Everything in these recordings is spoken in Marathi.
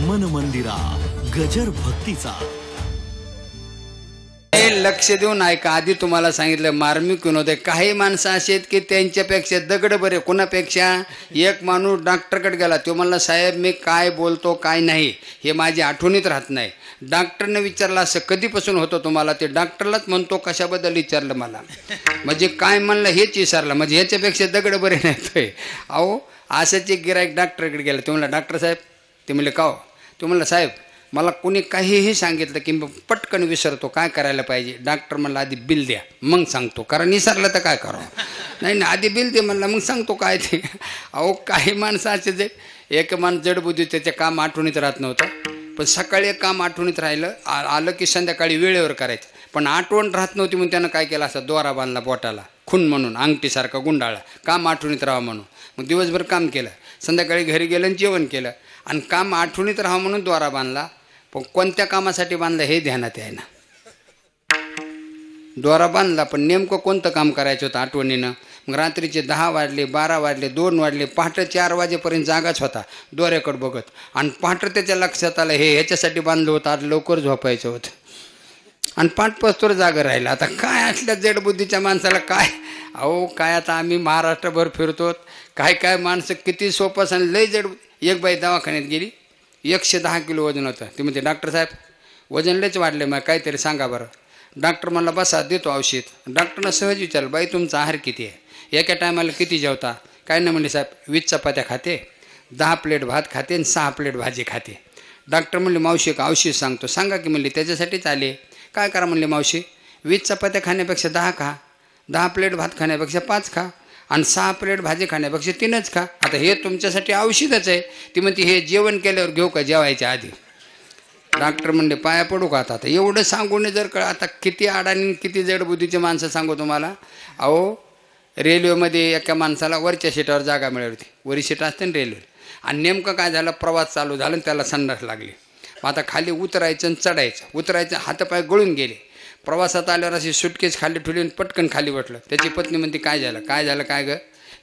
मन मंदिरा गजर भक्तीचा. लक्ष देऊन ऐका. आधी तुम्हाला सांगितलं मार्मिक विनोद आहे. काही माणसं अशी आहेत की त्यांच्यापेक्षा दगड बरे. कोणापेक्षा? एक माणूस डॉक्टरकडे गेला. तो म्हणला साहेब मी काय बोलतो काय नाही हे माझी आठवणीत राहत नाही. डॉक्टरने विचारलं असं कधीपासून होतं तुम्हाला? ते डॉक्टरलाच म्हणतो कशाबद्दल विचारलं मला. म्हणजे काय म्हणलं हेच विचारलं. म्हणजे ह्याच्यापेक्षा दगड बरे नाही. अहो असंच एक गिराईक डॉक्टरकडे गेला. तो म्हणला डॉक्टर साहेब. ते म्हणले का हो? तो म्हणला साहेब मला कोणी काहीही सांगितलं की मी पटकन विसरतो, काय करायला पाहिजे? डॉक्टर म्हणला आधी बिल द्या मग सांगतो, कारण विसरलं तर काय करावं. नाही ना आधी बिल दे म्हणलं मग सांगतो काय ते. अहो काही माणसं असे जे एक माणूस जडबुद्धी त्याचं काम आठवणीत राहत नव्हतं, पण सकाळी एक काम आठवणीत राहिलं आलं की संध्याकाळी वेळेवर करायचं. पण आठवण राहत नव्हती म्हणून त्यानं काय केलं असं दोरा बांधला बोटाला खून म्हणून अंगठीसारखा गुंडाळा, काम आठवणीत राहावं म्हणून. मग दिवसभर काम केलं, संध्याकाळी घरी गेलं आणि जेवण केलं आणि काम आठवणीत राहावं म्हणून दोरा बांधला. पण कोणत्या कामासाठी बांधलं हे ध्यानात आहे ना. दोरा बांधला पण नेमकं कोणतं काम करायचं होतं आठवणीनं. मग रात्रीचे 10 वाजले 12 वाजले 2 वाजले पहाटे 4 वाजेपर्यंत जागाच होता दोऱ्याकडे बघत. आणि पहाटे त्याच्या लक्षात आलं हे ह्याच्यासाठी बांधलं होतं, आज लवकर झोपायचं होतं आणि पाठपस्तोर जागा राहिला. आता काय असल्या जडबुद्धीच्या माणसाला काय. अहो काय आता आम्ही महाराष्ट्रभर फिरतो, काय काय माणसं किती सोपं असं लय जड. एक बाई दवाखान्यात गेली, 110 किलो वजन होतं. ती म्हणते डॉक्टर साहेब वजन लयच वाढले मग काहीतरी सांगा बरं. डॉक्टर म्हणला बसा देतो औषध. डॉक्टरनं सहज विचारलं बाई तुमचा आहार किती आहे, एका टायमाला किती जेवता? काय नाही म्हणले साहेब 20 चपात्या खाते, 10 प्लेट भात खाते आणि 6 प्लेट भाजी खाते. डॉक्टर म्हणले मावशी एक औषध सांगतो. सांगा की म्हणले त्याच्यासाठीच आले. काय करा म्हणले मावशी 20 चपात्या खाण्यापेक्षा 10 खा, 10 प्लेट भात खाण्यापेक्षा 5 खा आणि 6 प्लेट भाजी खाण्यापेक्षा 3च खा. आता हे तुमच्यासाठी औषधच आहे. ती म्हणते हे जेवण केल्यावर घेऊ का जेवायच्या आधी? डॉक्टर म्हणले पाया पडू का आता? एवढं सांगून जर कळ आता किती अडाणी किती जडबुद्धीचे माणसं सांगू तुम्हाला. अहो रेल्वेमध्ये एका माणसाला वरच्या सीटावर जागा मिळाली होती, वरी सीट असते ना रेल्वे. आणि नेमकं काय झालं प्रवास चालू झाला आणि त्याला संडास लागली. मग आता खाली उतरायचं आणि चढायचं, उतरायचं हातपाय गळून गेले. प्रवासात आल्यावर अशी सुटकेस खाली ठेवली आणि पटकन खाली बसलं. त्याची पत्नी म्हणते काय झालं काय झालं काय गं?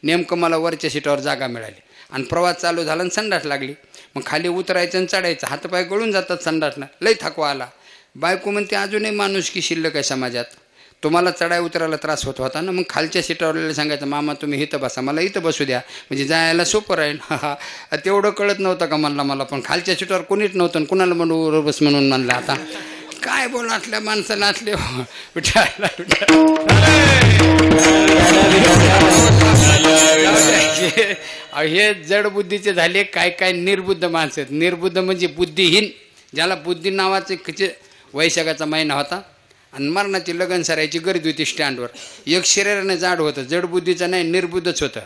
नेमकं मला वरच्या सीटावर जागा मिळाली आणि प्रवास चालू झाला आणि संडास लागली. मग खाली उतरायचं आणि चढायचं हातपाय गळून जातात संडासनं, लई थकवा आला. बायको म्हणते अजूनही माणुसकी शिल्लक आहे समाजात. तुम्हाला चढाई उतरायला त्रास होत होता ना, मग खालच्या सीटावरला सांगायचं मामा तुम्ही इथं बसा मला इथं बसू द्या म्हणजे जायला सोपं राहील. तेवढं कळत नव्हतं का म्हणला मला. पण खालच्या सीटावर कोणीच नव्हतं कुणाला म्हणून बस म्हणून म्हणलं. आता काय बोल असल्या माणसाला असले हे जडबुद्धीचे झाले. काय काय निर्बुद्ध माणसं आहेत. निर्बुद्ध म्हणजे बुद्धिहीन. ज्याला बुद्धी नावाचे वैशाखाचा महिना होता आणि मरणाची लगन सरायची गर्दी होती स्टँडवर. एक शरीराने जाड होतं, जडबुद्धीचं नाही निर्बुद्धच होतं.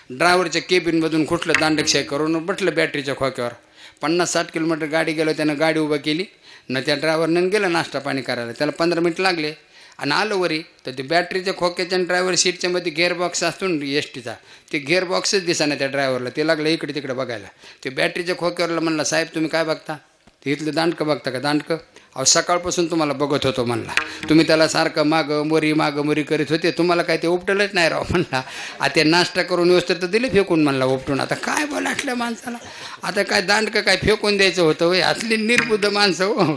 ड्रायव्हरच्या केबिनमधून खुटलं दांडकशाही करून बसलं बॅटरीच्या खोक्यावर. 50-60 किलोमीटर गाडी गेलो. त्यानं गाडी उभं केली न त्या ड्रायव्हरनं गेलं नाश्ता पाणी करायला. त्याला 15 मिनिट लागले आणि आलं वरी. तर ते बॅटरीच्या खोक्याच्या आणि ड्रायव्हर सीटच्या मध्ये गेअरबॉक्स असतो ना एसटीचा, ते गेअरबॉक्सच दिसाना त्या ड्रायव्हरला. ते लागलं इकडे तिकडे बघायला. ते बॅटरीच्या खोक्यावरला म्हणला साहेब तुम्ही काय बघता? ते इथलं दांडकं बघता का? दांडकं अहो सकाळपासून तुम्हाला बघत होतो म्हणला. तुम्ही त्याला सारखं मागं मोरी करीत होते, तुम्हाला काय ते उपटलंच नाही राव म्हणला. आता ते नाश्ता करून व्यवस्थित तर दिले फेकून म्हणला उपटून. आता काय बोलाटल्या माणसाला. आता काय दांडकं काय फेकून द्यायचं होतं वय? असली निर्बुद्ध माणसं हो.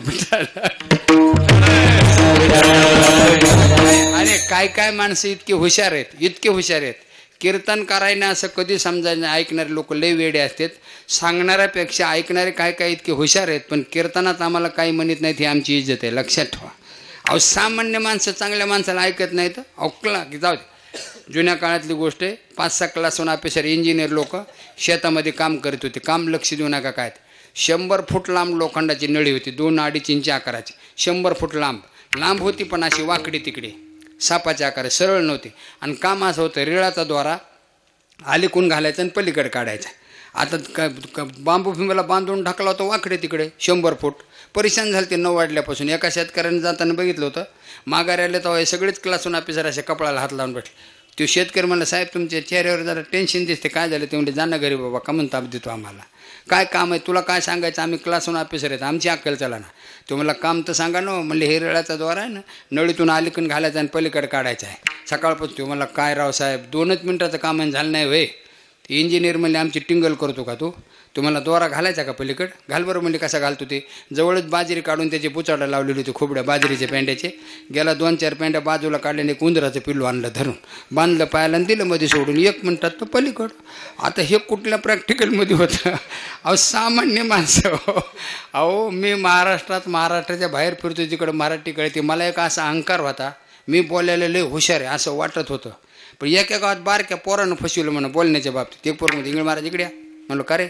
अरे काय काय माणसं इतके हुशार आहेत, इतके हुशार आहेत. कीर्तन करायला असं कधी समजायचं. ऐकणारे लोक लय वेडे असतात, सांगणाऱ्यापेक्षा ऐकणारे काय काय इतके हुशार आहेत. पण कीर्तनात आम्हाला काही म्हणत नाहीत ही आमची इज्जत आहे, लक्षात ठेवा. अहो सामान्य माणसं चांगल्या माणसाला ऐकत नाहीत. अहो की जाऊ दे. जुन्या काळातली गोष्ट आहे. 5-6 क्लास 1 ऑफिसर इंजिनियर लोक शेतामध्ये काम करत होते. काम लक्ष देऊ नका काय. 100 फूट लांब लोखंडाची नळी होती, 2-2.5 इंच आकाराची. 100 फूट लांब होती पण अशी वाकडी तिकडे सापाच्या आकार, सरळ नव्हते. आणि काम असं होतं रेळाचा द्वारा अलीकून घालायचा आणि पलीकडे काढायचा. आता बांबू फिंबाला बांधून ढकला होता वाकडे तिकडे 100 फूट. परेशान झाले ते 9 वाजल्यापासून. एका शेतकऱ्याने जाताना बघितलं होतं माघारी आले तेव्हा सगळेच क्लासून ऑफिसर असे कपडाला हात लावून बसले. तो शेतकरी म्हणला साहेब तुमच्या चेहऱ्यावर जरा टेन्शन दिसते, काय झालं? ते म्हणजे जाणं घरी बाबा का म्हणून ताप देतो आम्हाला. काय काम आहे तुला? काय सांगायचं? आम्ही क्लासून ऑफिसर आहेत, आमची अक्कल चला ना. तो मला काम तर सांगा ना. म्हणले हे रेळाचा द्वार आहे ना, नळीतून अलीकडून घालायचं आणि पलीकडे काढायचं आहे. सकाळपासून तो मला काय राव साहेब 2च मिनिटाचं काम झालं नाही वय. इंजिनियर म्हणले आमची टिंगल करतो का तू तुम्हाला दोरा घालायचा का पलीकड घाल बरं म्हणले कसा घालतो ते जवळच बाजरी काढून त्याचे पुचाडा लावलेली होती खोबड्या बाजरीच्या पेंड्याचे गेला 2-4 पेंड्या बाजूला काढल्याने उंदराचं पिल्लू आणलं धरून बांधलं पायाला आणि दिलं मध्ये सोडून 1 मिनिटात तो पलीकड. आता हे कुठल्या प्रॅक्टिकलमध्ये होतं अहो सामान्य माणसं अहो मी महाराष्ट्राच्या बाहेर फिरतो तिकडं मराठी कळते मला एक असा अहंकार होता मी बोलायला लय हुशार आहे असं वाटत होतं पण एका गावात बारक्या पोरानं फसवलं म्हणून बोलण्याच्या बाबतीत एक पोरमध्ये इंगळ महाराज इकडे म्हणलो का रे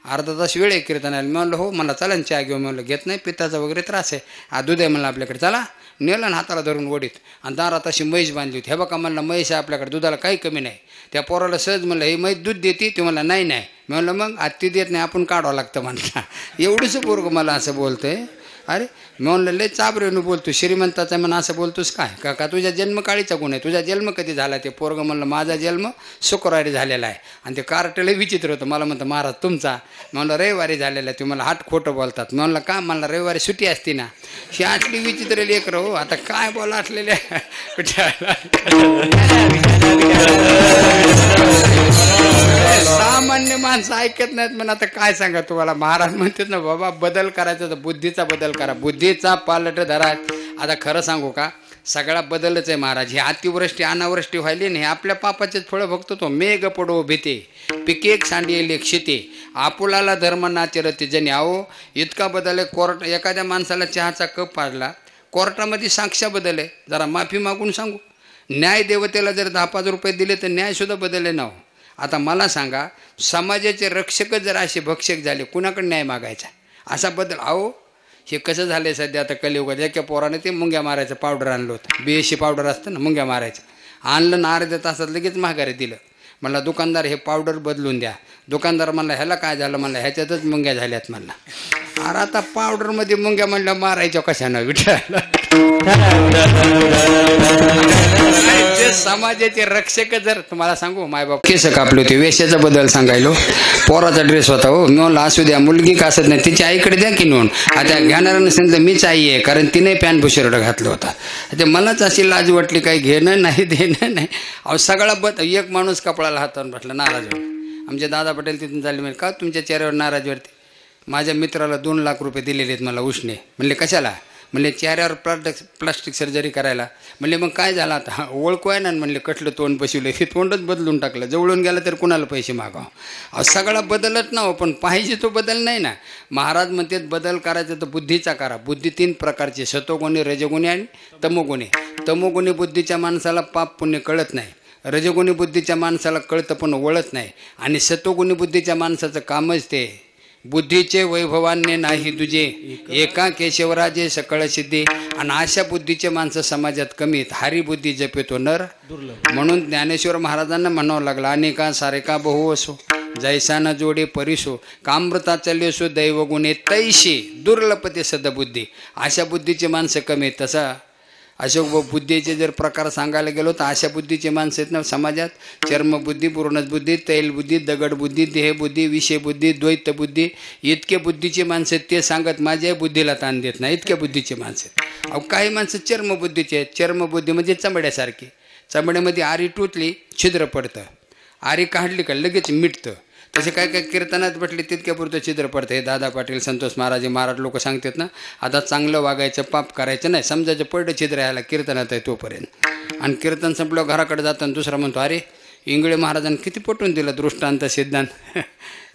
अर्धा तास वेळ आहे कीर्तनाला मी म्हणलं हो मला चला चहा घेऊ म्हणलं घेत नाही पित्ताचा वगैरे त्रास आहे दूध आहे म्हणलं आपल्याकडे चला नेलं ना हाताला धरून ओढीत आणि दारात अशी म्हैस बांधली होती हे बघा म्हणलं म्हैस आहे आपल्याकडे दुधाला काही कमी नाही त्या पोराला सहज म्हणलं हे म्हैस दूध देते ते मला नाही मी म्हणलं मग आत्ती देत नाही आपण काढावं लागतं म्हणलं एवढंच पोरगं मला असं बोलतंय अरे मी म्हणलं लय चाबरेनं बोलतो श्रीमंताचा म्हणून असं बोलतोस काय का तुझ्या जन्मकाळीचा गुण आहे तुझा जन्म कधी झाला ते पोरगं म्हणलं माझा जन्म शुक्रवारी झालेला आहे आणि ते कार्टला विचित्र होतं मला म्हणतं महाराज तुमचा म्हणलं रविवारी झालेला आहे तुम्हाला हाट खोटं बोलतात मी म्हणलं का म्हणलं रविवारी सुट्टी असते ना ही आटली विचित्र लेकरं हो आता काय बोला असलेल्या सामान्य माणसं ऐकत नाहीत म्हणून आता काय सांगा तुम्हाला महाराज म्हणतात ना बाबा बदल करायचा तर बुद्धीचा बदल करा बुद्धीचा पालट धरा. आता खरं सांगू का सगळा बदलच आहे महाराज ही अतिवृष्टी अनावृष्टी व्हायली नाही आपल्या पापाचेच फळं बघतो तो मेघ पडो भीते पिके सांडिले शेते आपुलाला धर्म नाचरते जनी अहो इतका बदल आहे कोर्ट एखाद्या माणसाला चहाचा कप पाडला कोर्टामध्ये साक्षा बदल आहे जरा माफी मागून सांगू न्याय देवतेला जर 10-5 रुपये दिले तर न्यायसुद्धा बदलले ना हो. आता मला सांगा समाजाचे रक्षकच जर असे भक्षक झाले कुणाकडे न्याय मागायचा असा बदल अहो हे कसं झालं आहे सध्या आता कलियुगात एका पोराने ते मुंग्या मारायचं पावडर आणलं होतं BSC पावडर असतं ना मुंग्या मारायचं आणलं ना अर्ध्या तासात लगेच माघारी दिलं मला दुकानदार हे पावडर बदलून द्या दुकानदार म्हणला ह्याला काय झालं म्हणलं ह्याच्यातच मुंग्या झाल्यात म्हणला अरे आता पावडरमध्ये मुंग्या म्हणल्या मारायच्या कशानं विचारलं समाजाचे रक्षक जर तुम्हाला सांगू मायबाप केस कापले होते वेश्याचा बदल सांगायलो पोराचा ड्रेस होता हो मी म्हणलं असू द्या मुलगी कासत नाही तिच्या आईकडे द्या की नोंद आता घेणाऱ्यानं सांगितलं मीच आई आहे कारण तिने पॅन्ट बुशर्ट घातलं होता ते मलाच अशी लाज वाटली काही घेणं नाही देणं नाही अहो सगळा एक माणूस कपडाला हातावर बसला नाराज आमचे दादा पटेल तिथून झाले म्हणजे का तुमच्या चेहऱ्यावर नाराजवरती माझ्या मित्राला 2 लाख रुपये दिलेले आहेत मला उष्णे म्हणले कशाला म्हणले चेहऱ्यावर प्लास्टिक सर्जरी करायला म्हणले मग काय झालं आता ओळखू आहे ना म्हणले कटलं तोंड बसवलं हे तोंडच बदलून टाकलं जवळून गेलं तर कुणाला पैसे मागावं सगळा बदलत ना हो पण पाहिजे तो बदल नाही ना महाराज म्हणतात बदल करायचा तर बुद्धीचा करा बुद्धी 3 प्रकारची सतोगुणी रजोगुणी आणि तमोगुणी तमोगुणी बुद्धीच्या माणसाला पाप पुण्य कळत नाही रजोगुणी बुद्धीच्या माणसाला कळतं पण वळत नाही आणि सतोगुणी बुद्धीच्या माणसाचं कामच ते बुद्धीचे वैभवान्य नाही तुझे एका केशवराजे सकळ सिद्धी आणि अशा बुद्धीचे माणसं समाजात कमी आहेत हरी बुद्धी जपेतो नर म्हणून ज्ञानेश्वर महाराजांना म्हणावं लागलं अनेका सारेका बहु असो जैसा न जोडे परिसो कामृता चल्योसो दैवगुणे तैशी दुर्लभते सदबुद्धी अशा बुद्धीचे माणसं कमी आहेत तसा अशोक बुद्धीचे जर प्रकार सांगायला गेलो तर अशा बुद्धीचे माणसं आहेत ना समाजात चर्मबुद्धी पूर्णबुद्धी तैलबुद्धी दगडबुद्धी देहबुद्धी विषयबुद्धी द्वैतबुद्धी इतके बुद्धीचे माणसं आहेत ते सांगत माझ्या बुद्धीला ताण देत नाही इतक्या बुद्धीचे माणसं आहेत अहो काही माणसं चर्मबुद्धीचे आहेत चर्मबुद्धी म्हणजे चमड्यासारखी चमड्यामध्ये आरी टुटली छिद्र पडतं आरी काढली का लगेच मिटतं तसे काय काय कीर्तनात म्हटले तितक्यापुरतं छिद्र पडतं हे दादा पाटील संतोष महाराज लोक सांगतात ना आता चांगलं वागायचं पाप करायचं नाही समजायचं पडलं छिद्र ह्याला कीर्तनात आहे तोपर्यंत आणि कीर्तन संपलं घराकडे जाताना दुसरा म्हणतो अरे इंगळे महाराजांनी किती पटवून दिलं दृष्टांत सिद्धांत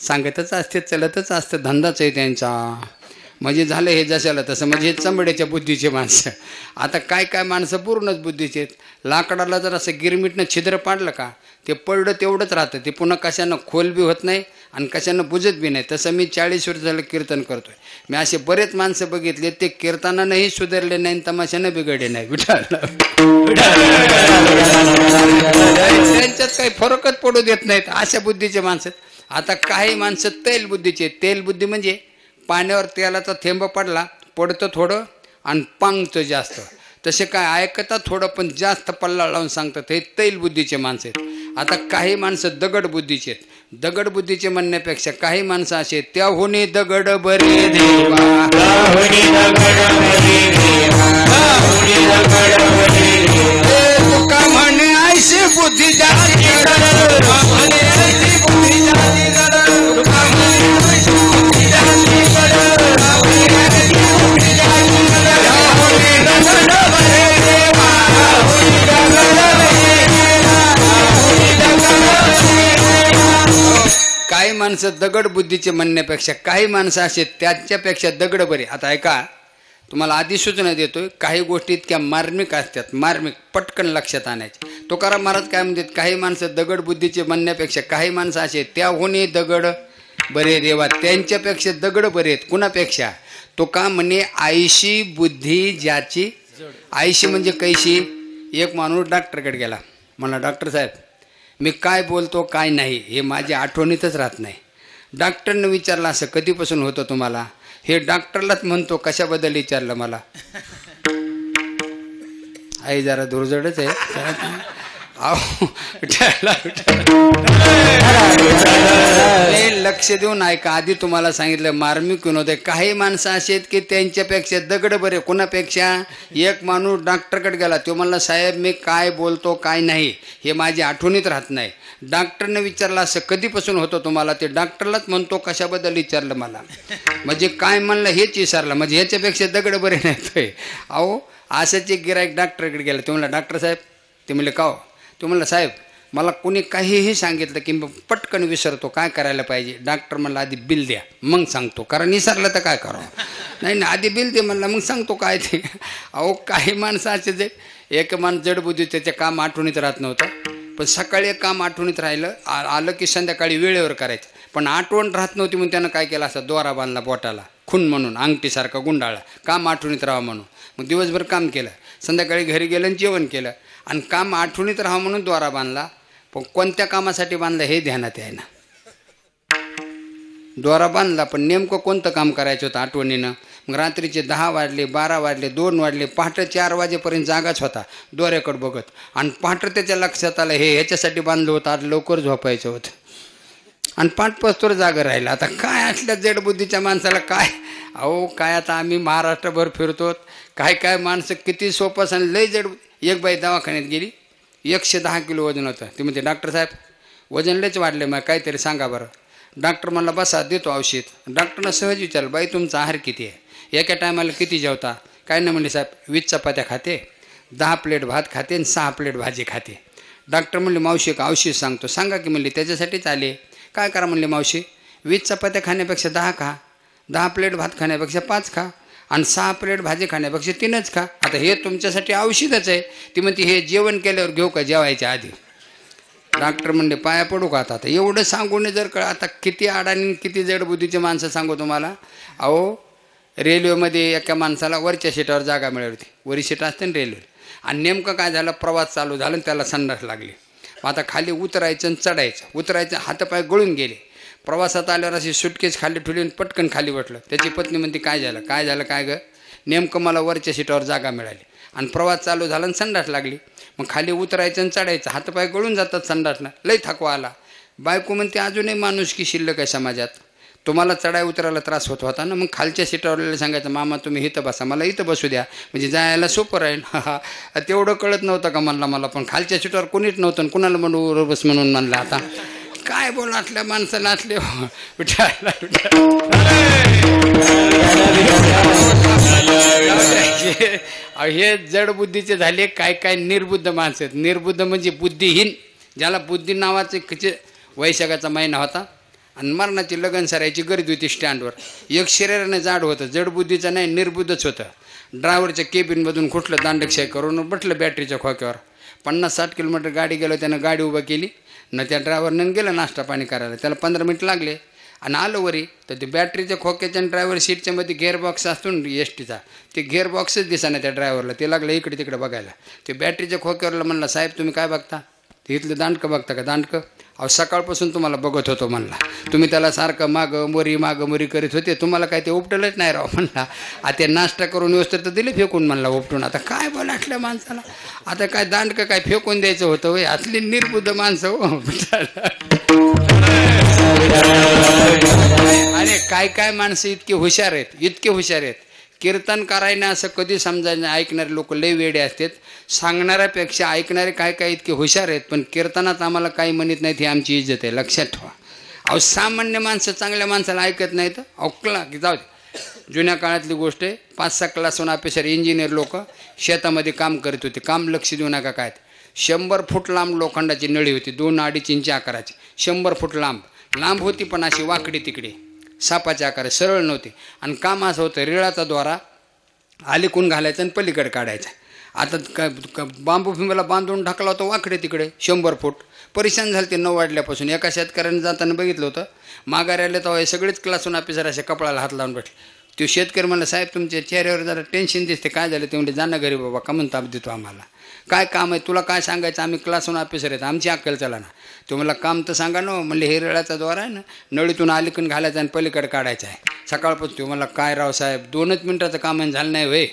सांगतच असते चलतच असतं धंदाच आहे त्यांचा म्हणजे झालं हे जशाला तसं म्हणजे हे चमड्याच्या बुद्धीचे माणसं आता काय काय माणसं पूर्णच बुद्धीचे आहेत लाकडाला जर असं गिरमिटनं छिद्र पाडलं का ते पडलं तेवढंच राहतं ते पुन्हा कशानं खोल बी होत नाही आणि कशानं बुजत बी नाही तसं मी 40 वर्ष झालं कीर्तन करतोय मी असे बरेच माणसं बघितले ते कीर्तनानंही सुधारले नाही तमाशानं बिघडले नाही त्यांच्यात काही फरकच पडू देत नाहीत अशा बुद्धीचे माणसं आता काही माणसं तैल बुद्धीचे तेल बुद्धी म्हणजे पाण्यावर तेलाचा थेंब पडला पडतं थोडं आणि पांगतं जास्त तसे काय ऐकता थोडं पण जास्त पल्ला लावून सांगतात हे तैल बुद्धीचे माणसं आहेत आता काही माणसं दगड बुद्धीचे आहेत दगड बुद्धीचे म्हणण्यापेक्षा काही माणसं असे त्याहुनी दगड बरे देवा तुका म्हणे ऐशी बुद्धी काही माणसं दगड बुद्धीचे म्हणण्यापेक्षा काही माणसं असे त्याच्यापेक्षा दगड बरे. आता ऐका, तुम्हाला आधी सूचना देतोय, काही गोष्टी इतक्या मार्मिक असतात, मार्मिक पटकन लक्षात आणायचे. तुकाराम महाराज काय म्हणतात, काही माणसं दगड बुद्धीचे म्हणण्यापेक्षा काही माणसं असे त्याहूनही दगड बरे देवा, त्यांच्यापेक्षा दगड बरे आहेत. कुणापेक्षा? तो का म्हणे आईशी बुद्धी ज्याची. आईशी म्हणजे कैशी? एक माणूस डॉक्टरकडे गेला, म्हणला डॉक्टर साहेब मी काय बोलतो काय नाही हे माझ्या आठवणीतच राहत नाही. डॉक्टरनं विचारलं असं कधीपासून होतं तुम्हाला? हे डॉक्टरलाच म्हणतो कशाबद्दल विचारलं मला. आई जरा दुर्जडच आहे. लक्ष देऊन ऐका, आधी तुम्हाला सांगितलं मार्मिक विनोद आहे. काही माणसं असे आहेत की त्यांच्यापेक्षा दगड बरे. कोणापेक्षा? एक माणूस डॉक्टरकडे गेला, तो म्हणला साहेब मी काय बोलतो काय नाही हे माझ्या आठवणीत राहत नाही. डॉक्टरने विचारलं असं कधीपासून होतं तुम्हाला? ते डॉक्टरलाच म्हणतो कशाबद्दल विचारलं मला. म्हणजे काय म्हणलं हेच विचारलं, म्हणजे ह्याच्यापेक्षा दगड बरे नाही. अहो असंच एक गिराईक डॉक्टरकडे गेला, ते म्हणला डॉक्टर साहेब, ते म्हणले का हो? तो म्हणला साहेब मला कोणी काहीही सांगितलं की पटकन विसरतो, काय करायला पाहिजे? डॉक्टर म्हणला आधी बिल द्या मग सांगतो, कारण विसरलं तर काय करावं. नाही आधी बिल दे म्हणला मग सांगतो काय ते. अहो काही माणसं असे जे एक माणूस जडबुद्धी, त्याचे काम आठवणीत राहत नव्हतं, पण सकाळी एक काम आठवणीत राहिलं, आलं की संध्याकाळी वेळेवर करायचं. पण आठवण राहत नव्हती म्हणून त्यानं काय केलं, असा दोरा बांधला बोटाला खून म्हणून, अंगठीसारखा गुंडाळा, काम आठवणीत राहावं म्हणून. मग दिवसभर काम केलं, संध्याकाळी घरी गेलं आणि जेवण केलं, आणि काम आठवणीत राहावं म्हणून दोरा बांधला. पण कोणत्या कामासाठी बांधला हे ध्यानात आहे ना. दोरा बांधला पण नेमकं कोणतं काम करायचं होतं आठवणीनं. मग रात्रीचे 10 वाजले, 12 वाजले, 2 वाजले, पहाटे 4 वाजेपर्यंत जागाच होता दोऱ्याकडे बघत. आणि पहाटे त्याच्या लक्षात आलं हे ह्याच्यासाठी बांधलं होतं, आज लवकर झोपायचं होतं, आणि पाठपस्तोर जागा राहिला. आता काय असल्या जडबुद्धीच्या माणसाला काय. अहो काय आता आम्ही महाराष्ट्रभर फिरतो, काय काय माणसं किती सोपं सांग लय जड. एक बाई दवाखान्यात गेली, 110 किलो वजन होतं. ती म्हणते डॉक्टर साहेब वजन लयच वाढले, मग काहीतरी सांगा बरं. डॉक्टर म्हणला बसा देतो औषध. डॉक्टरनं सहज विचारलं बाई तुमचा आहार किती आहे, एका टायमाला किती जेवता? काय नाही म्हणले साहेब 20 चपात्या खाते, 10 प्लेट भात खाते आणि 6 प्लेट भाजी खाते. डॉक्टर म्हणले मावशी एक औषध सांगतो. सांगा की म्हणले त्याच्यासाठीच आले. काय करा म्हणले मावशी, 20 चपात्या खाण्यापेक्षा 10 खा, 10 प्लेट भात खाण्यापेक्षा 5 खा, आणि 6 प्लेट भाजी खाण्यापेक्षा 3च खा. आता हे तुमच्यासाठी औषधच आहे. ती म्हणते हे जेवण केल्यावर घेऊ का जेवायच्या आधी? डॉक्टर म्हणले पाया पडू का आता? एवढं सांगून जर का आता किती अडाणी किती जडबुद्धीचे माणसं सांगू तुम्हाला. अहो रेल्वेमध्ये एका माणसाला वरच्या सीटावर जागा मिळाली होती, वरी सीट असते ना रेल्वे, आणि नेमकं काय झालं प्रवास चालू झाला आणि त्याला संडास लागली. आता खाली उतरायचं आणि चढायचं, उतरायचं हातपाय गळून गेले. प्रवासात आल्यावर अशी सुटकेस खाली ठेवली आणि पटकन खाली बसलं. त्याची पत्नी म्हणते काय झालं काय झालं काय गं? नेमकं मला वरच्या सीटावर जागा मिळाली आणि प्रवास चालू झाला आणि संडास लागली. मग खाली उतरायचं आणि चढायचं, हातपाय गळून जातात संडासनं, लई थकवा आला. बायको म्हणते अजूनही माणूस की शिल्लक आहे समाजात, तुम्हाला चढाई उतरायला त्रास होत होता ना, मग खालच्या सीटावरला सांगायचं मामा तुम्ही इथं बसा, मला इथं बसू द्या, म्हणजे जायला सोपं राहील. तेवढं कळत नव्हतं का म्हणला मला, पण खालच्या सीटावर कोणीच नव्हतं, कुणाला म्हणू बस म्हणून म्हणलं. आता काय बोला असल्या माणसाला असले हे जडबुद्धीचे झाले. काय काय निर्बुद्ध माणसं आहेत. निर्बुद्ध म्हणजे बुद्धिहीन, ज्याला बुद्धी नावाचे कचे. वैशाखाचा महिना होता आणि मरणाची लगन सरायची गर्दी होती स्टँडवर. एक शरीराने जाड होतं, जडबुद्धीचं नाही निर्बुद्धच होतं. ड्रायव्हरच्या केबिनमधून कुठलं दांडकशाही करून बसलं बॅटरीच्या खोक्यावर. 50-60 किलोमीटर गाडी गेलो, त्यानं गाडी उभं केली न त्या ड्रायव्हरनं गेलं नाश्ता पाणी करायला. त्याला 15 मिनिट लागले आणि आलं वरी. तर ते बॅटरीच्या खोक्याच्या आणि ड्रायव्हर सीटच्या मध्ये गेअरबॉक्स असतो ना एस टीचा, ते गेअरबॉक्सच दिसा ना त्या ड्रायव्हरला. ते लागलं इकडे तिकडे बघायला. ते बॅटरीच्या खोक्यावरला म्हणला साहेब तुम्ही काय बघता? ते इथलं दांडकं बघता का? दांडकं अहो सकाळपासून तुम्हाला बघत होतो म्हणला, तुम्ही त्याला सारखं मागं मोरी करीत होते, तुम्हाला काय ते उपटलंच नाही राव म्हणला. आता ते नाश्ता करून व्यवस्थित तर दिले फेकून म्हणला उपटून. आता काय बोला असल्या माणसाला, आता काय दांडकं काय फेकून द्यायचं होतं वय? असली निर्बुद्ध माणसं हो. अरे काय काय माणसं इतके हुशार आहेत, इतके हुशार आहेत. कीर्तन करायला असं कधी समजायचं. ऐकणारे लोक लय वेडे असतात, सांगणाऱ्यापेक्षा ऐकणारे काय काय इतके हुशार आहेत. पण कीर्तनात आम्हाला काही म्हणत नाहीत, ही आमची इज्जत आहे, लक्षात ठेवा. अहो सामान्य माणसं चांगल्या माणसाला ऐकत नाहीत. अवकला की जाऊ दे. जुन्या काळातली गोष्ट आहे. 5-6 क्लासहून ऑफिसर इंजिनियर लोक शेतामध्ये काम करत होते. काम लक्ष देऊ नका काय. 100 फूट लांब लोखंडाची नळी होती, 2-2.5 इंच आकाराची, 100 फूट लांब. लांब होती पण अशी वाकडी तिकडे सापाच्या आकारे सरळ नव्हती. आणि काम असं होतं, रिळाचा द्वारा अलीकून घालायचा आणि पलीकडे काढायचा. आता बांबू फिंबाला बांधून ढकला होता वाकडे तिकडे 100 फूट. परेशान झाले ते 9 वाजल्यापासून. एका शेतकऱ्याने जाताना बघितलं होतं, माघारी आले तेव्हा हे सगळेच क्लासून ऑफिसर असे कपडाला हात लावून बसले. तो शेतकरी म्हणला, साहेब तुमच्या चेहऱ्यावर जरा टेन्शन दिसते, काय झालं? ते म्हणजे जाणं घरी बाबा, का म्हणून ताप देतो आम्हाला, काय काम आहे तुला, काय सांगायचं, आम्ही क्लासून ऑफिसर आहेत, आमची अक्कल चला ना. तो मला काम तर सांगा ना. म्हणले हे रेळाचा द्वारा आहे ना, नळीतून अलीकडून घालायचं आणि पलीकडे काढायचं आहे. सकाळपासून तो मला काय राव साहेब 2च मिनिटाचं काम झालं नाही होय.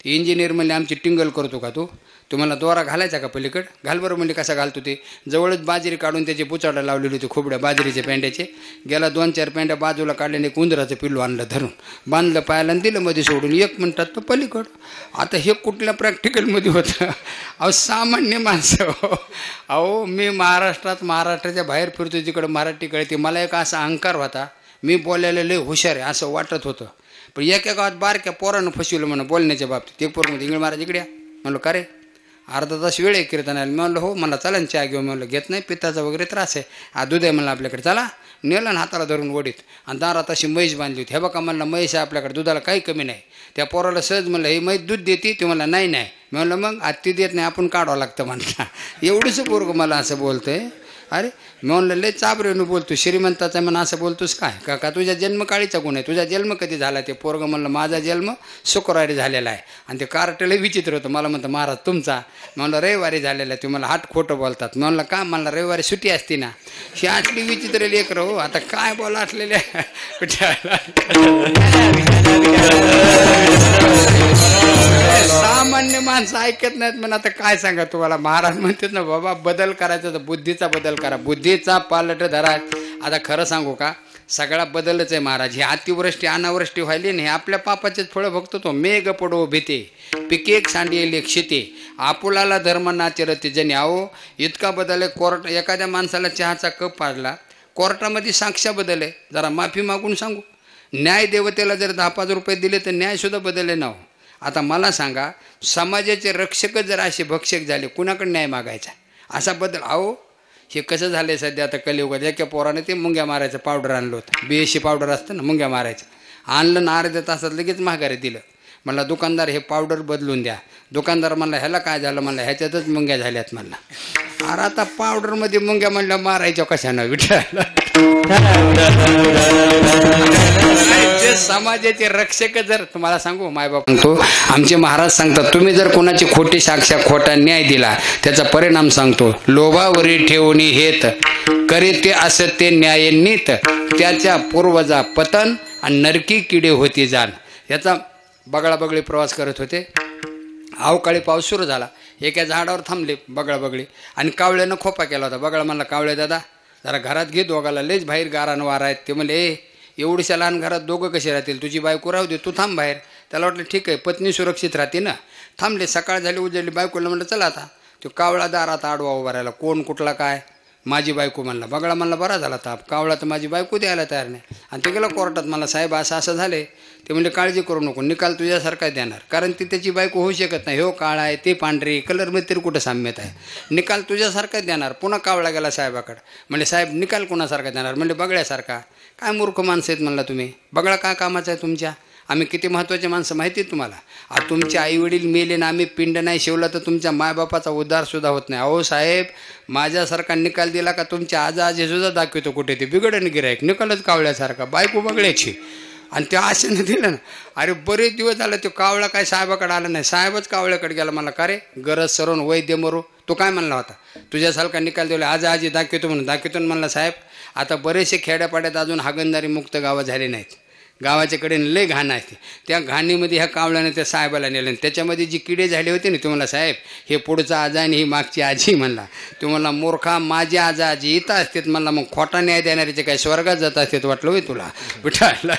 इंजिनियर म्हणले आमची टिंगल करतो का तू, तुम्हाला दोरा घालायचा का पलीकडे, घाल बरं. म्हणजे कसा घालतो ते, जवळच बाजरी काढून त्याची पुचाडा लावलेली होती खोबड्या बाजरीचे पेंड्याचे. गेला 2-4 पेंड्या बाजूला काढल्याने एक उंदराचं पिल्लू आणलं धरून, बांधलं पायाला आणि दिलं मध्ये सोडून. 1 मिनिटात तो पलीकडं. आता हे कुठल्या प्रॅक्टिकलमध्ये होतं? अहो सामान्य माणसं हो. अहो मी महाराष्ट्राच्या बाहेर फिरतो, तिकडं मराठी कळते. मला एक असा अहंकार होता, मी बोलायला लय हुशार आहे असं वाटत होतं. पण एका गावात बारक्या पोरानं फसवलं म्हणून बोलण्याच्या बाबतीत. एक पोर मध्ये इंगळ महाराज इकडे या म्हणलो, का रे अर्धा तास वेळ आहे कीर्तनाला. मी म्हणलं हो, मला चला ना चहा घेऊन. म्हणलं घेत नाही, पित्ताचा वगैरे त्रास आहे, दूध आहे म्हणलं आपल्याकडे, चला. नेलं ना हाताला धरून ओढीत आणि दारात अशी म्हैस बांधली होती. हे बघा म्हणलं म्हैस आहे आपल्याकडे, दुधाला काही कमी नाही. त्या पोराला सहज म्हणलं हे म्हैस दूध देते, ते म्हणलं नाही. मी म्हणलं मग आत्ती देत नाही, आपण काढावं लागतं म्हणलं. एवढंच पोरगं मला असं बोलतंय. अरे मी म्हणलं लय चाबरेनं बोलतो, श्रीमंताचा म्हणून असं बोलतोस काय? का तुझ्या जन्मकाळीचा गुण आहे, तुझा जन्म कधी झाला? ते पोरगं म्हणलं माझा जन्म शुक्रवारी झालेला आहे. आणि ते कार्टला विचित्र होतं. मला म्हणतं महाराज तुमचा? म्हणलं रविवारी झालेला आहे. ते मला हात खोटं बोलतात. म्हणलं का? म्हणलं रविवारी सुट्टी असते ना. ही असली विचित्र लेकर हो, आता काय बोला असलेल्या. सामान्य माणसं ऐकत नाहीत. म्हणून आता काय सांगा तुम्हाला. महाराज म्हणतात ना बाबा बदल करायचा तर बुद्धीचा बदल करा, बुद्धीचा पालट धरा. आता खरं सांगू का, सगळा बदलच आहे महाराज. ही अतिवृष्टी अनावृष्टी व्हायली नाही, आपल्या पापाचेच फळं भोगतो तो. मेघ पडो भीते पिकेक सांडिले क्षिते आपुलाला धर्म नाचरते जनी. अहो इतका बदल आहे. कोर्ट एखाद्या माणसाला चहाचा कप पाडला, कोर्टामध्ये साक्ष्या बदल आहे. जरा माफी मागून सांगू, न्याय देवतेला जर 10-5 रुपये दिले तर न्यायसुद्धा बदलले ना हो. आता मला सांगा, समाजाचे रक्षकच जर असे भक्षक झाले, कुणाकडे न्याय मागायचा? असा बदल. अहो हे कसं झालं आहे सध्या आता कलियुगात. एका पोराने ते मुंग्या मारायचं पावडर आणलं होतं, BSC पावडर असतं ना मुंग्या मारायचं, आणलं ना अर्ध्या तासात लगेच माघारी दिलं. म्हणला दुकानदार हे पावडर बदलून द्या. दुकानदार म्हणला ह्याला काय झालं? म्हणला ह्याच्यातच मुंग्या झाल्यात. म्हणला अरे आता पावडरमध्ये मुंग्या म्हणल्या मारायच्या कशानं विठ्ठल? समाजाचे रक्षक जर तुम्हाला सांगू, मायबाप म्हणतो आमचे महाराज सांगतात, तुम्ही जर कोणाची खोटी साक्षा खोटा न्याय दिला त्याचा परिणाम सांगतो. लोभावरी ठेवणी हेत करीते असत्य न्याय नीत त्याच्या पूर्वजा पतन आणि नरकी किडे होती जाण. याचा बगळा बगळी प्रवास करत होते. अवकाळी पाऊस सुरू झाला. एका झाडावर थांबले बगळा बगळी आणि कावळ्यानं खोपा केला होता. बगळा म्हणला, कावळे दादा जरा घरात घे दोघाला, लयच बाहेर गारानं वारा आहेत. ते म्हणले एवढीशा लहान घरात दोघं कसे राहतील, तुझी बायको राहू दे, तू थांब बाहेर. त्याला वाटलं ठीक आहे, पत्नी सुरक्षित राहते ना. थांबले. सकाळ झाली उजळली. बायकोला म्हणलं चला आता. तो कावळा दारात आडवा उभा राहिला. कोण कुठला काय? माझी बायको म्हणला. बगळा म्हणला बरा झाला ताप, कावळा तर माझी बायको द्यायला तयार नाही. आणि ते गेलं कोर्टात. मला साहेब असं असं झाले. ते म्हणजे काळजी करू नको, निकाल तुझ्यासारखा देणार. कारण ती त्याची बायको होऊ शकत नाही. हो काळा आहे ते पांढरी, कलरमध्ये तरी कुठं साम्यता आहे. निकाल तुझ्यासारखाच देणार. पुन्हा कावळा गेला साहेबाकडे. म्हणजे साहेब निकाल कोणासारखा देणार? म्हणजे बगळ्यासारखा. काय मूर्ख माणसं आहेत म्हणला तुम्ही. बगळा काय कामाचा आहे तुमच्या? आम्ही किती महत्त्वाचे माणसं माहिती आहे तुम्हाला? तुमचे आईवडील मेले ना, आम्ही पिंड नाही शिवला तर तुमच्या मायबापाचा उद्धारसुद्धा होत नाही. अहो साहेब माझ्यासारखा निकाल दिला का तुमच्या आजीसुद्धा दाखवतो कुठे ते बिघडण गिरायक. निकालच कावळ्यासारखा, बायको बगळ्याची. आणि त्या आशेने दिलं ना. अरे बरेच दिवस झाले तो कावळा काय साहेबाकडे आला नाही. साहेबच कावळ्याकडे गेला. मला का रे गरज सरून वैद्य मरू. तो काय म्हणला होता, तुझ्यासारखा निकाल दिला आजी दाखवतो म्हणून. दाखवतो म्हणला साहेब आता बरेचसे खेड्यापाड्यात अजून हागणदारी मुक्त गावं झाली नाहीत. गावाच्या कडेने लय घाण आहे. त्या घाणीमध्ये ह्या कावळ्याने त्या साहेबाला नेलं. आणि त्याच्यामध्ये जी किडे झाले होते ना, तुम्हाला साहेब हे पुढचा आजा आणि ही मागची आजी म्हणला. तुम्हाला मूर्खा माझी आजी इथं असतात म्हणला. मग खोटा न्याय देणाऱ्याचे काय स्वर्गात जात असतात वाटलं होय तुला? विठाला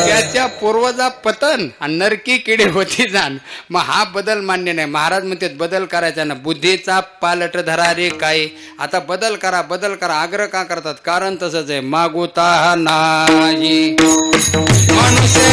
त्याच्या पूर्वजा पतन आणि नरकी किडे होती जाण. मग हा बदल मान्य नाही. महाराज म्हणतात बदल करायचा ना, बुद्धीचा पालट धरा रे काय. आता बदल करा बदल करा. आग्रह का करतात? कारण तसंच आहे. मागुता नाही मनुष्य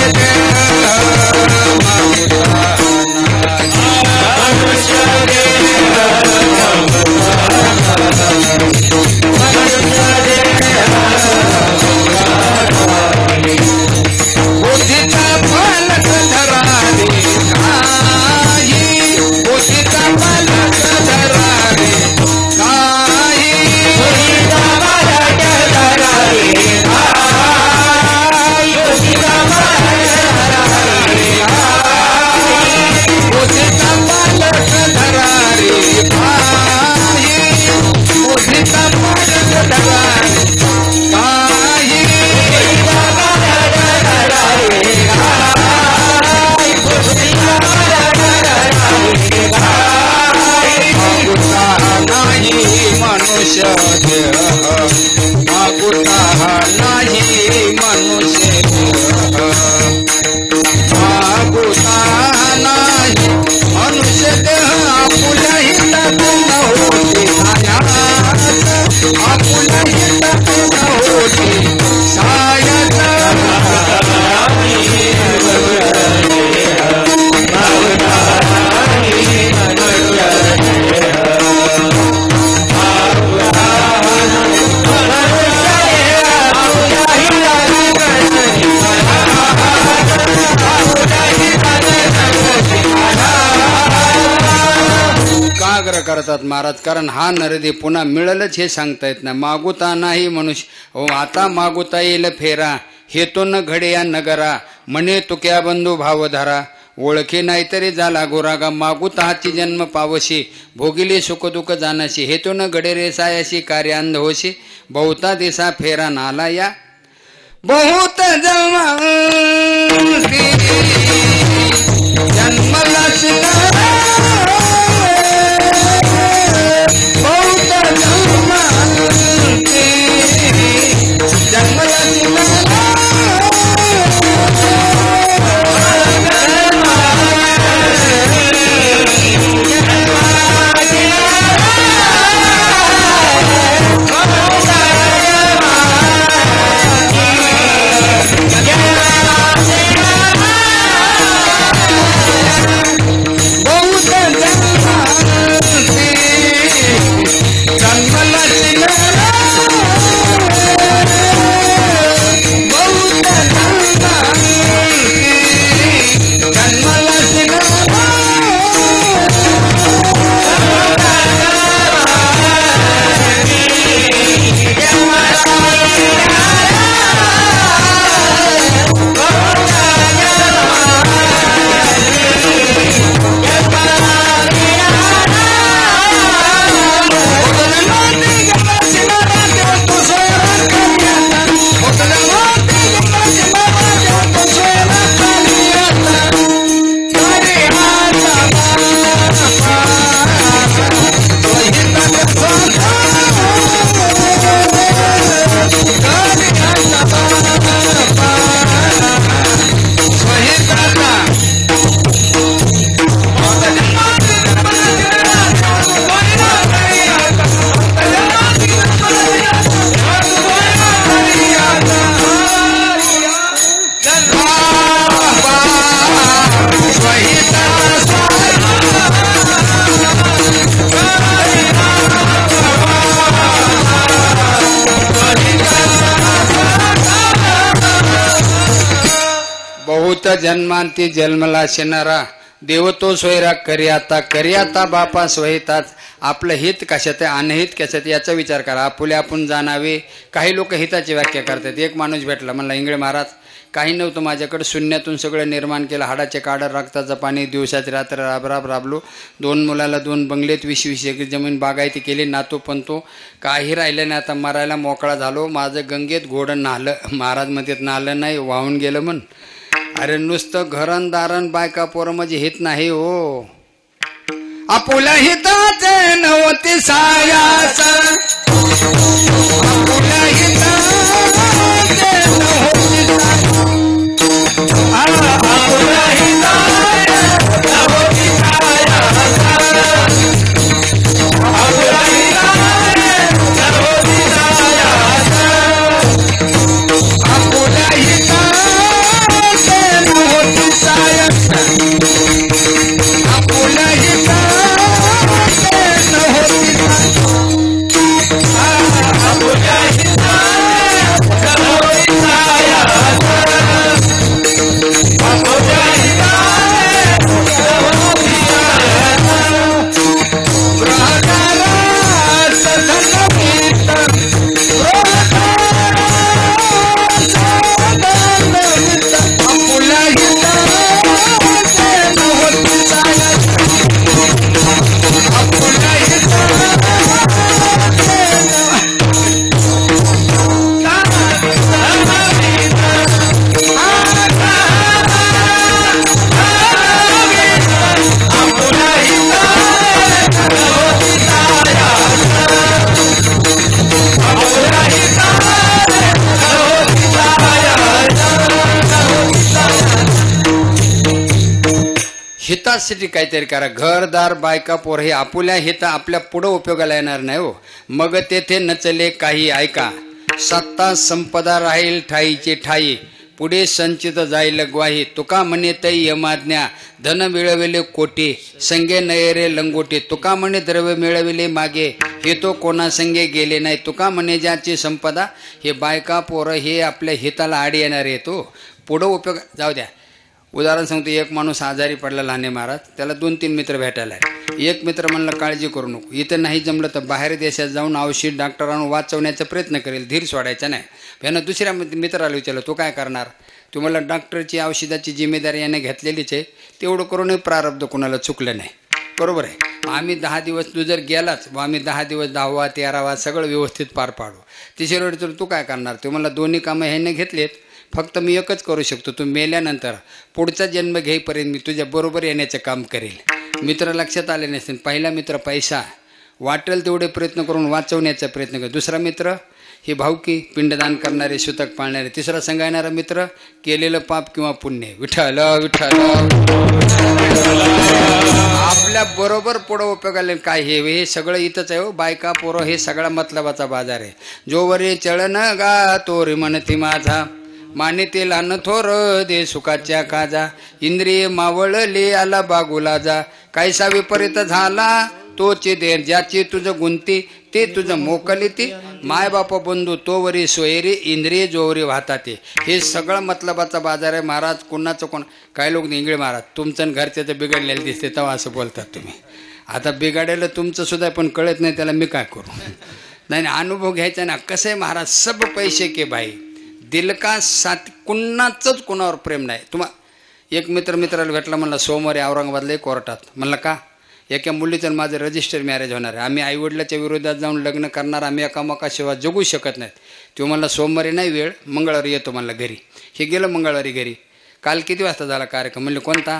करतात महाराज, कारण हा नरदे पुन्हा मिळलच हे सांगता येत नाही. मागुता नाही मनुष्य हो आता मागुता येईल फेरा, हेतो न घडे या नगरा, म्हणे तुक्या बंधू भावधारा, ओळखे नाहीतरी झाला गोरागा, मागुता हाची जन्म पावशी, भोगिले सुख दुःख जाणशी, हेतो न घडे रे सायाशी, कार्य अंध होशी, बहुता दिसा फेरा नाला या, बहुत जन्मला जन्मांती जन्मला शेणारा, देव तो सोयरा करियाता बापा सोयतात. आपलं हित कशात आहे अनहित कशात याचा विचार करा. आपुले आपण जाणावे. काही लोक हिताची व्याख्या करतात. एक माणूस भेटला म्हणला, इंगळे महाराज काही नव्हतं माझ्याकडे, शून्यातून सगळं निर्माण केलं, हाडाचे काढ रक्ताचं पाणी, दिवसाची रात्र राबराबलो, 2 मुलाला 2 बंगलेत 20-20 एकर जमीन बागायती केली, नातू पंतो काही राहिलं नाही, आता मरायला मोकळा झालो, माझं गंगेत घोडं नाहलं. महाराज म्हणतात नाहलं नाही वाहून गेलं म्हण. अरे नुसतं घरण दारण बायका पोरं म्हणजे हित नाही हो. आपुल्या हिताचे नव्हते सायाचा, आपुल्या हिताचे नव्हते आपुल्या हिताचे नव्हते सायाचा, आपुल्या हिताचे नव्हते सायाचा, आपुल्या हिताचे नव्हते सायाचा, आपुल्या हितासाठी काहीतरी करा. घरदार बायका पोर हे आपुल्या हित आपल्या पुढं उपयोगाला येणार नाही हो. मग तेथे नचले काही ऐका, सत्ता संपदा राहील ठाईचे ठाई, पुढे संचित जाईल ग्वाही, तुका म्हणे तै यमाज्ञा, धन मिळविले कोटी, संगे नयरे लंगोटी, तुका म्हणे द्रव्य मिळविले मागे, हे तो कोणा संगे गेले नाही, तुका म्हणे ज्याची संपदा. हे बायका पोरं हे आपल्या हिताला आडी येणार आहे तो पुढं उपयोग जाऊ द्या. उदाहरण सांगतो, एक माणूस आजारी पडला लहाने महाराज, त्याला 2-3 मित्र भेटायला आहे. एक मित्र म्हणलं काळजी करू नको, इथं नाही जमलं तर बाहेर देशात जाऊन औषध डॉक्टरांना वाचवण्याचा प्रयत्न करेल, धीर सोडायचा नाही. यानं दुसऱ्या मित्राला विचारलं तू काय करणार? तू मला डॉक्टरची औषधाची जिम्मेदारी याने घेतलेलीच आहे, तेवढं करूनही प्रारब्ध कोणाला चुकलं नाही. बरोबर आहे. आम्ही 10 दिवस तू जर गेलाच आम्ही 10 दिवस 10वा 13वा सगळं व्यवस्थित पार पाडू. तिसऱ्या वेळी तर तू काय करणार? तू मला दोन्ही कामं ह्याने घेतलेत, फक्त मी एकच करू शकतो, तू मेल्यानंतर पुढचा जन्म घेईपर्यंत मी तुझ्या बरोबर येण्याचं काम करेल. मित्र लक्षात आले नसतील. पहिला मित्र पैसा, वाटेल तेवढे प्रयत्न करून वाचवण्याचा प्रयत्न कर. दुसरा मित्र ही भावकी, पिंडदान करणारे, सुतक पाळणारे. तिसरा संघ येणारा मित्र केलेलं पाप किंवा पुण्य. विठ्ठल विठ्ठल आपल्या बरोबर पुढं उपयोगाला काय हे सगळं इथंच आहे हो. बायका पोरं हे सगळा मतलबाचा बाजार आहे. जोवरे चळण गा तोरी म्हणती माझा, मानेतील अन्न थोर दे सुखाच्या काजा, इंद्रिय मावळले आला बागुला जा, कायसा विपरीत झाला तोचे देर, ज्याची तुझं गुंती ते तुझं मोकली ती, मायबाप बंधू तोवरी सोयरी, इंद्रिय जोवरी वाहताते. हे सगळं मतलबाचा बाजार आहे महाराज. कोणाचं कोण काय लोक इंगळे महाराज तुमचं घरच्याचं बिघडलेलं दिसते तेव्हा असं बोलतात तुम्ही. आता बिघाडेलं तुमचं सुद्धा पण कळत नाही, त्याला मी काय करू? नाही अनुभव घ्यायचा ना. कसं आहे महाराज, सब पैसे के भाई दिल का साथ, कुणाचंच कुणावर प्रेम नाही. एक मित्राला भेटला, म्हणला सोमवारी औरंगाबादला कोर्टात. म्हणलं का? एका मुलीचं माझं रजिस्टर मॅरेज होणार आहे, आम्ही आईवडिलाच्या विरोधात जाऊन लग्न करणार, आम्ही एकामेकाशिवाय जगू शकत नाहीत. तो म्हणला सोमवारी नाही वेळ, मंगळवारी येतो म्हणला घरी. हे गेलं मंगळवारी घरी. काल किती वाजता झाला कार्यक्रम? म्हणलं कोणता?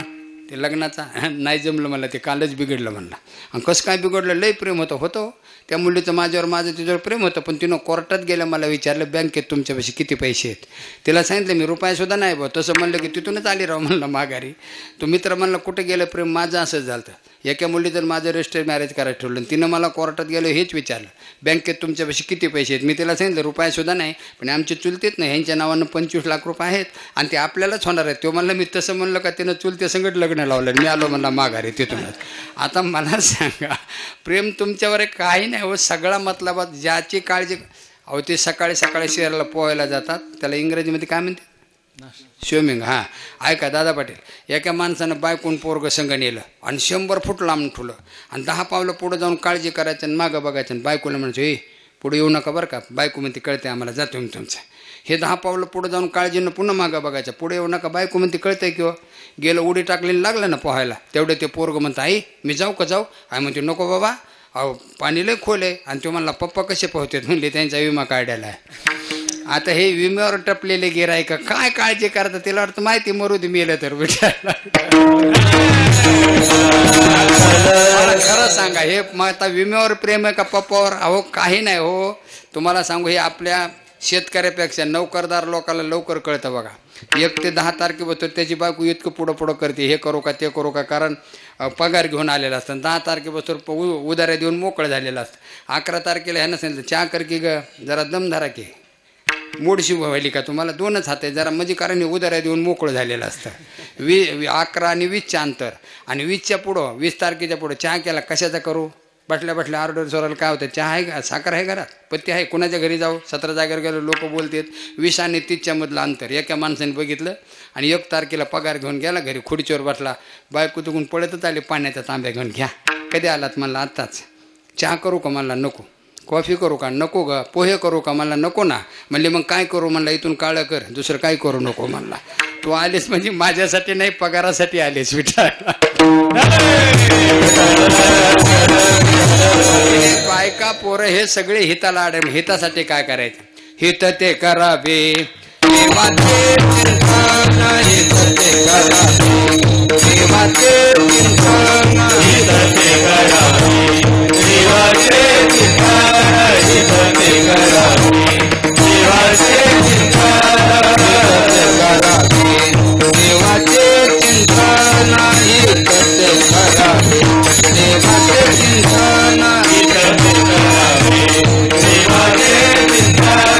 ते लग्नाचा. नाही जमलं मला, ते कालच बिघडलं म्हणला. आणि कसं काय बिघडलं? लई प्रेम होतं त्या मुलीचं माझ्यावर, माझं तिच्यावर प्रेम होतं. पण तिनं कोर्टात गेलं, मला विचारलं बँकेत तुमच्यापाशी किती पैसे आहेत? तिला सांगितलं मी रुपयासुद्धा नाही बा. तसं म्हणलं की तिथूनच आली राव म्हणलं माघारी. तो मित्र म्हणला कुठं गेलं प्रेम? माझं असंच झालं. एका मुलीचं माझं रजिस्टर मॅरेज करायचं ठरवलं, तिनं मला कोर्टात गेलो हेच विचारलं बँकेत तुमच्यापाशी किती पैसे आहेत? मी तिला सांगितलं रुपयासुद्धा नाही, पण आमची चुलतेच नाही, ह्यांच्या नावानं 25 लाख रुपये आहेत आणि ते आपल्यालाच होणार आहेत. तो म्हणलं मी तसं म्हणलं का तिनं चुलते संगत लग्न लावलं. मी आलो म्हणला माघारी तिथूनच. आता मला सांगा, प्रेम तुमच्यावर काही नाही हो. सगळा मतलबात ज्याची काळजी. अहो ते सकाळी शहराला पोहायला जातात, त्याला इंग्रजीमध्ये काय म्हणते? स्विमिंग. हां ऐका दादा पाटील, एका माणसानं बायकून पोरगं संग नेलं आणि 100 फूट लांब ठुलं आणि 10 पावलं पुढं जाऊन काळजी करायचं आणि मागं बघायचं आणि बायकोला म्हणायचं हे पुढे येऊ नका बरं का. बायको म्हणते कळते आम्हाला, जातो मी तुमचं. हे 10 पावलं पुढं जाऊन काळजीनं पुन्हा मागं बघायचं, पुढे येऊ नका. बायको म्हणते कळतंय किंवा गेलं उडी टाकलेली लागलं ना पोहायला, तेवढं ते पोरगं म्हणतं आई मी जाऊ का? जाऊ. आई म्हणते नको बाबा, अहो पाणी लय खोल आहे. आणि तो म्हणला पप्पा कसे पोहतात? म्हणले त्यांचा विमा काढायला आहे. आता हे विम्यावर टपलेले गिराईक काय काळजी करतात? तिला वाटतं माहिती मरू दे मेलं तर. विचारला खरं सांगा, हे आता विम्यावर प्रेम आहे का पप्पावर? अहो काही नाही हो. तुम्हाला सांगू, हे आपल्या शेतकऱ्यापेक्षा नोकरदार लोकांना लवकर कळतं बघा. 1 ते 10 तारखेबद्दल त्याची बायको इतकं पुढं करते, हे करू का ते करू का, कारण पगार घेऊन आलेला असतं. 10 तारखेबद्दल उधाऱ्या देऊन मोकळं झालेलं असतं. 11 तारखेला ह्यानं सांगितलं चहा कर की ग, जरा दमधारा की मूडशी व्हायली का तुम्हाला? 2च हात आहे जरा, म्हणजे कारण हे उधाऱ्या देऊन मोकळं झालेलं असतं. 11 आणि 20चं अंतर, आणि 20च्या पुढं 20 तारखेच्या पुढं चहा केला कशाचा करू? बसल्या ऑर्डर सोरायला काय होतं? चहा आहे का? साखर आहे घरात? पत्ती आहे? कुणाच्या घरी जाऊ? 17 जागेवर गेलो लोक बोलतात. 20 आणि 30च्या मधलं अंतर एका माणसाने बघितलं आणि 1 तारखेला पगार घेऊन गेला घरी, खुर्चीवर बसला. बायको तुकून पळतच आली पाण्याचा तांब्या घेऊन. घ्या. कधी आलात? म्हणला आत्ताच. चहा करू का? म्हणला नको. कॉफी करू का? नको ग. पोहे करू का? म्हणला नको ना. म्हणले मग काय करू? म्हणला इथून काळं कर, दुसरं काय करू नको. म्हणला तू आलेस म्हणजे माझ्यासाठी नाही, पगारासाठी आलेस. विचारला बायका पोरं हे सगळे हिताला आडे. हितासाठी काय करायचं? हित ते करावे देवाचे चिंतन, हित ते करावे देवाचे चिंतन, हित ते करावे देवाचे चिंतन, हित ते करावे देवाचे चिंतन, देवाचे चिंतन, हित ते करावे देवाचे चिंतन, हित ते करावे देवाचे चिंतन,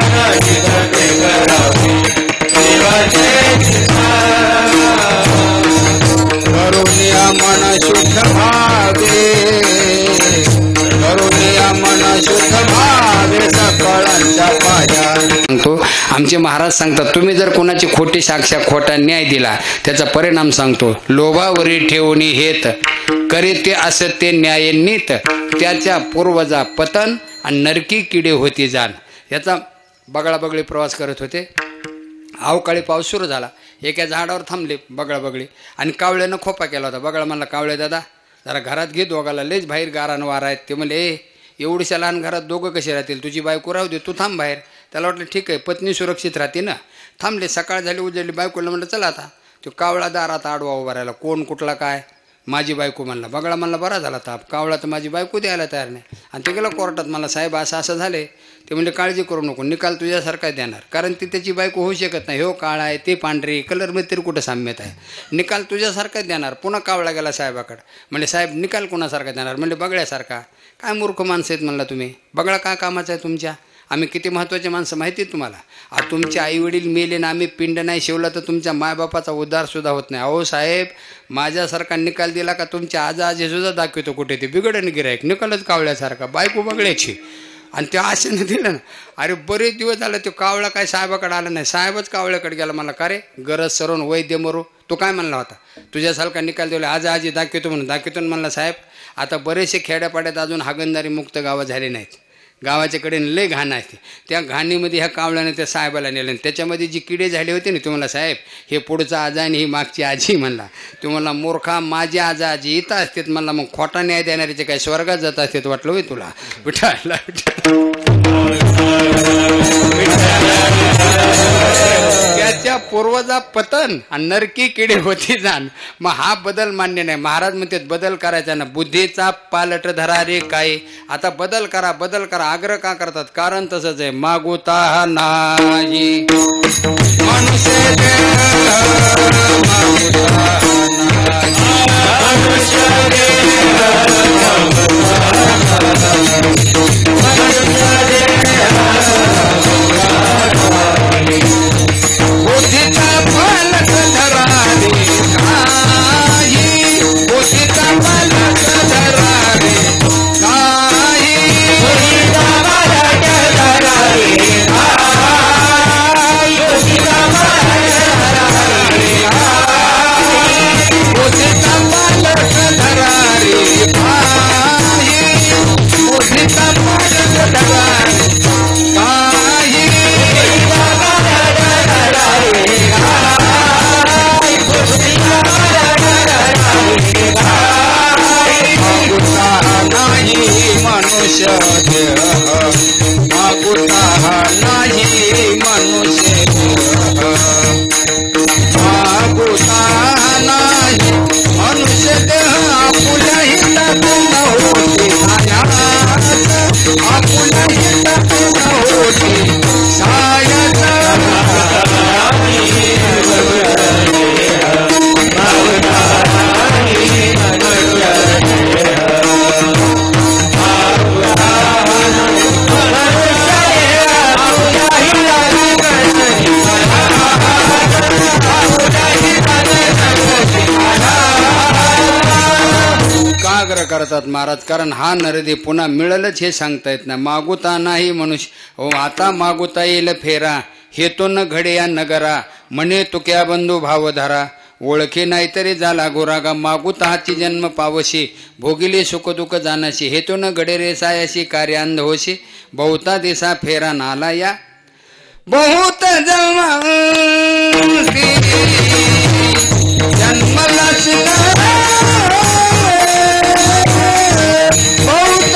हित ते करावे देवाचे चिंतन. करुणिया मन शुद्ध भावे, करुणिया आमचे महाराज सांगतात, तुम्ही जर कोणाची खोटी साक्षा खोटा न्याय दिला त्याचा परिणाम सांगतो. लोभावरी ठेवणी हेत करे ते असत्य न्यायनीत त्याच्या पूर्वजा पतन आणि नरकी किडे होती जाण. याचा बगळाबगळी प्रवास करत होते. अवकाळी पाऊस सुरू झाला. एका झाडावर थांबले बगळाबगळी आणि कावळ्यानं खोपा केला होता. बगळा म्हणला, कावळे दादा जरा घरात घे, दोघाला लयच बाहेर गारानं वारा आहेत. ते म्हणले, एवढीशा लहान घरात दोघं कसे राहतील, तुझी बायको राहू दे, तू थांब बाहेर. त्याला वाटलं ठीक आहे, पत्नी सुरक्षित राहते ना. थांबले. सकाळ झाली, उजळली. बायकोला म्हणलं चला आता. तो कावळा दारात आडवा उभा राहिला. कोण कुठला काय, माझी बायको म्हणला. बगळा म्हणला, बरा झाला ताप, कावळा तर माझी बायको द्यायला तयार नाही. आणि ते गेला कोर्टात. मला साहेब असं असं झाले. ते म्हणजे काळजी करू नको, निकाल तुझ्यासारखा देणार, कारण ती त्याची बायको होऊ शकत नाही. हो काळा आहे, ते पांढरी, कलरमध्ये तरी कुठं साम्यत आहे. निकाल तुझ्यासारखा देणार. पुन्हा कावळा गेला साहेबाकडे. म्हणजे साहेब निकाल कोणासारखा देणार? म्हणजे बगळ्यासारखा. काय मूर्ख माणसं आहेत म्हणला तुम्ही. बगळा काय कामाचा आहे तुमच्या? आम्ही किती महत्त्वाचे माणसं माहिती आहे तुम्हाला. आता तुमचे आईवडील मेले ना, आम्ही पिंड नाही शिवला तर तुमच्या मायबापाचा उद्धारसुद्धा होत नाही. अहो साहेब, माझ्यासारखा निकाल दिला का तुमच्या आजीसुद्धा दाखवतो कुठे ते बिघडन गिरायक. निकालच कावळ्यासारखा, बायको बगळ्याची. आणि त्या आशेनं दिलं ना. अरे बरेच दिवस झाले तो कावळा काय साहेबाकडे आला नाही. साहेबच कावळ्याकडे गेला. मला का रे गरज सरून वैद्य मरू. तो काय म्हणला होता, तुझ्यासारखा निकाल दिला आजी दाखवतो म्हणून. दाखवतो म्हणला साहेब, आता बरेचसे खेड्यापाड्यात अजून हागणदारी मुक्त गावं झाले नाहीत. गावाच्याकडे लय घाण आहे. त्या घाणीमध्ये ह्या कावळ्याने त्या साहेबाला नेलं. त्याच्यामध्ये जी किडे झाले होते ना, तुम्हाला साहेब हे पुढचा आजा आणि ही मागची आजी म्हणला. तुम्हाला मूर्खा, माझी आजी इथं असतात म्हणला. मग खोटा न्याय देणाऱ्याचे काय स्वर्गात जात असतात वाटलं होय तुला. विठाला त्याच्या पूर्वजा पतन आणि नरकी किडे होती जाण. मग हा बदल मान्य नाही. महाराज म्हणतात बदल करायचा ना. बुद्धीचा पालट धरा रे काय. आता बदल करा, बदल करा. आग्रह का करतात? कारण तसंच आहे. मागुता नाही मनुष्य करतात महाराज. कारण हा नरदे पुन्हा मिळलच हे सांगता येत नाही. मागुता नाही मनुष्य. हो आता मागुता येईल फेरा, हेतो न घडे या नगरा, म्हणे तुक्या बंधू भावधारा, ओळखे नाहीतरी झाला गोरागा, मागुता हाची जन्म पावशी, भोगिले सुख दुःख जाणशी, हेतो न घडे रे सायाशी, कार्यांध होशी, बहुता दिसा फेरा नाला या, बहुत जन्मला बहुत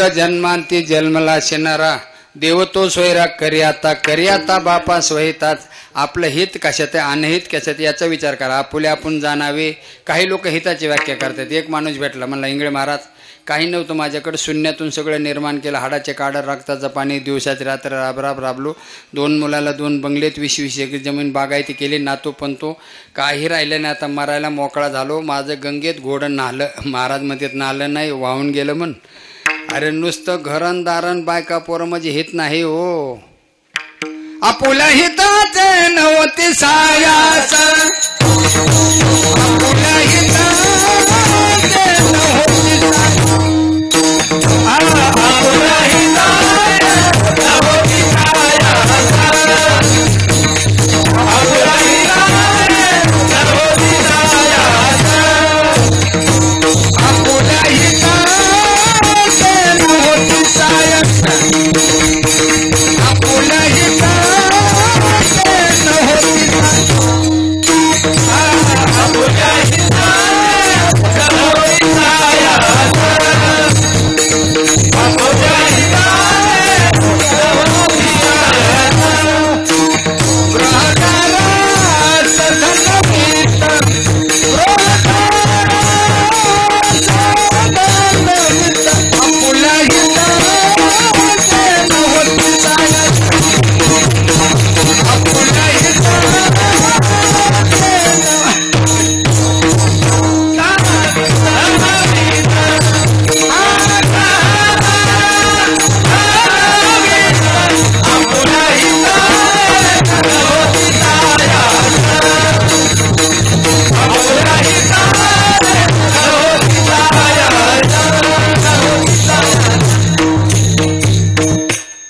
जन्मांती जन्मला शेणारा देव तो सोयरा करी आता बापा सोयताच. आपलं हित कशात आहे अनहित कशात याचा विचार करा. आपुले आपण जाणावे. काही लोक हिताची व्याख्या करतात. एक माणूस भेटला म्हणला इंगळे महाराज काही नव्हतं माझ्याकडे शून्यातून सगळं निर्माण केलं. हाडाचे काढा रक्ताचं पाणी दिवसाची रात्र राबराबलो. 2 मुलाला 2 बंगलेत 20-20 एकर जमीन बागायती केली. नातू पंतो काही राहिलं नाही. आता मरायला मोकळा झालो. माझं गंगेत घोडं नाहलं. महाराज म्हणतात नाहलं नाही वाहून गेलं म्हण. अरे नुसतं घरण दारण बायका पोरं म्हणजे हित नाही हो. आपुला हिताचे नव्हती सायाचा आपुला हिताचे नव्हती आपुला हिताचे नव्हती सायाचा आपुला हिताचे नव्हती सायाचा आपुला हिताचे नव्हती सायाचा आपुला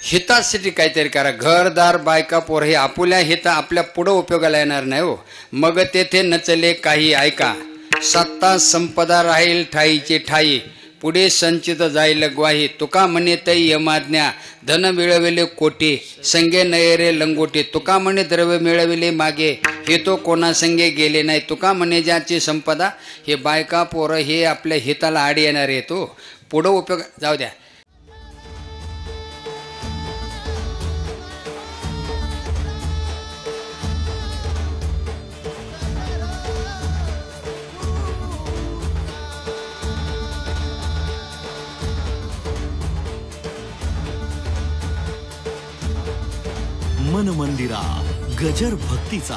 हितासाठी काहीतरी करा. घरदार बायका पोर हे आपुल्या हित आपल्या पुढं उपयोगाला येणार नाही हो. मग तेथे नचले काही ऐका. सत्ता संपदा राहील ठाईचे ठाई. पुढे संचित जाईल ग्वाही. तुका म्हणे तै यमाज्ञा धन मिळविले कोटी. संगे नयरे लंगोटी. तुका म्हणे द्रव्य मिळविले मागे. हे तो कोणा संगे गेले नाही. तुका म्हणे ज्याची संपदा. हे बायका पोरं हे आपल्या हिताला आडी येणार येतो. पुढं उपयोग जाऊ द्या. मन मंदिरा गजर भक्तीचा.